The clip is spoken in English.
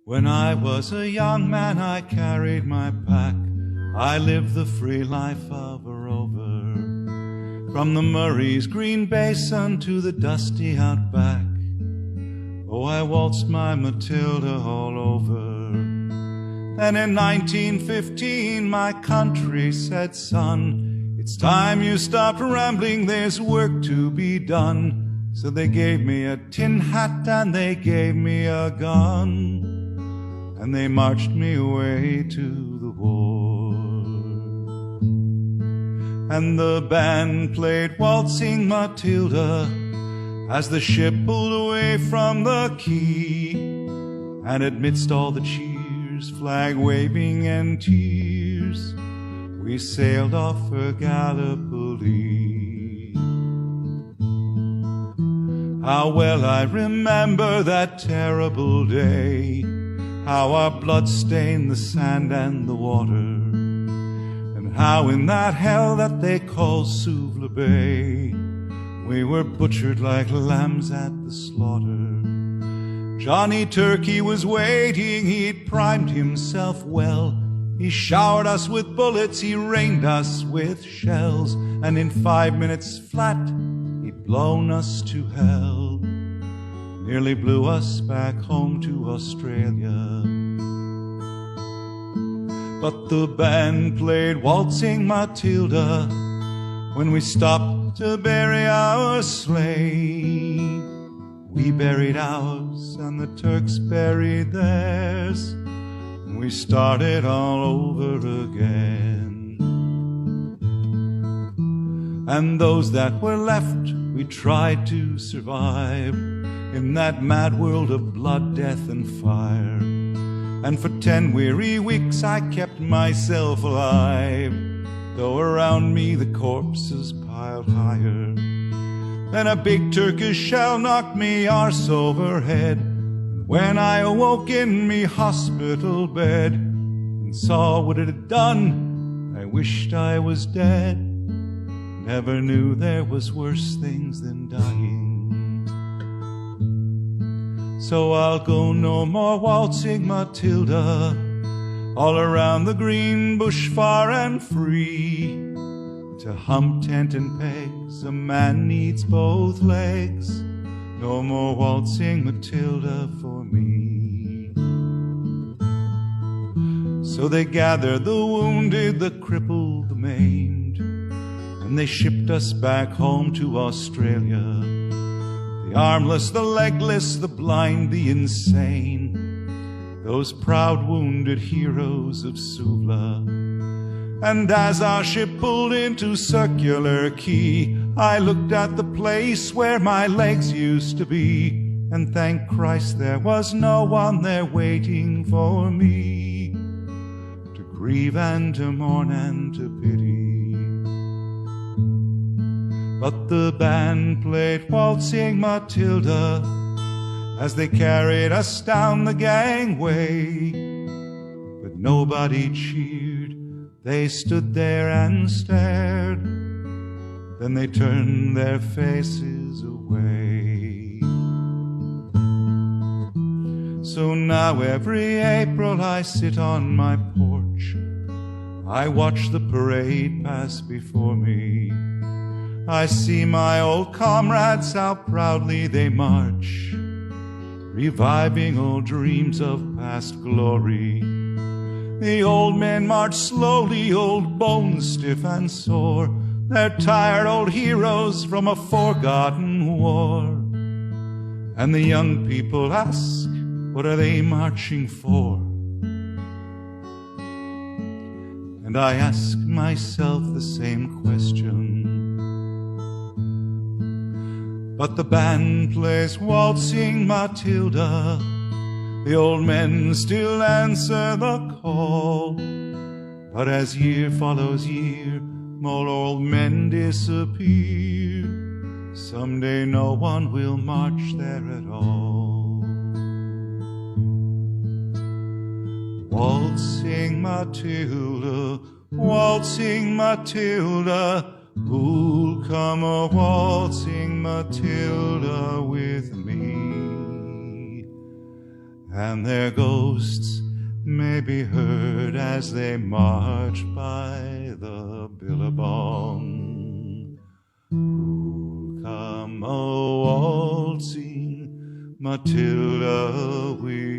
When I was a young man, I carried my pack. I lived the free life of a rover, from the Murray's green basin to the dusty outback. Oh, I waltzed my Matilda all over. Then in 1915, my country said, son, it's time you stopped rambling, there's work to be done. So they gave me a tin hat and they gave me a gun, and they marched me away to the war. And the band played Waltzing Matilda as the ship pulled away from the quay, and amidst all the cheers, flag waving and tears, we sailed off for Gallipoli. How well I remember that terrible day, how our blood stained the sand and the water, and how in that hell that they call Suvla Bay, we were butchered like lambs at the slaughter. Johnny Turkey was waiting, he'd primed himself well. He showered us with bullets, he rained us with shells, and in 5 minutes flat, he'd blown us to hell. Nearly blew us back home to Australia. But the band played Waltzing Matilda when we stopped to bury our sleigh. We buried ours and the Turks buried theirs, and we started all over again. And those that were left, we tried to survive in that mad world of blood, death, and fire. And for 10 weary weeks I kept myself alive, though around me the corpses piled higher. Then a big Turkish shell knocked me arse overhead, and when I awoke in me hospital bed and saw what it had done, I wished I was dead. Never knew there was worse things than dying. So I'll go no more waltzing Matilda all around the green bush far and free. To hump tent and pegs a man needs both legs. No more waltzing Matilda for me. So they gathered the wounded, the crippled, the maimed, and they shipped us back home to Australia. The armless, the legless, the blind, the insane, those proud wounded heroes of Suvla. And as our ship pulled into Circular Quay, I looked at the place where my legs used to be, and thank Christ there was no one there waiting for me to grieve and to mourn and to pity. But the band played Waltzing Matilda as they carried us down the gangway, but nobody cheered. They stood there and stared, then they turned their faces away. So now every April I sit on my porch, I watch the parade pass before me. I see my old comrades, how proudly they march, reviving old dreams of past glory. The old men march slowly, old bones stiff and sore. They're tired old heroes from a forgotten war. And the young people ask, what are they marching for? And I ask myself the same question. But the band plays Waltzing Matilda, the old men still answer the call. But as year follows year, more old men disappear. Someday no one will march there at all. Waltzing Matilda, waltzing Matilda, who'll come a waltzing Matilda with me? and their ghosts may be heard as they march by the billabong. Who'll come a waltzing Matilda with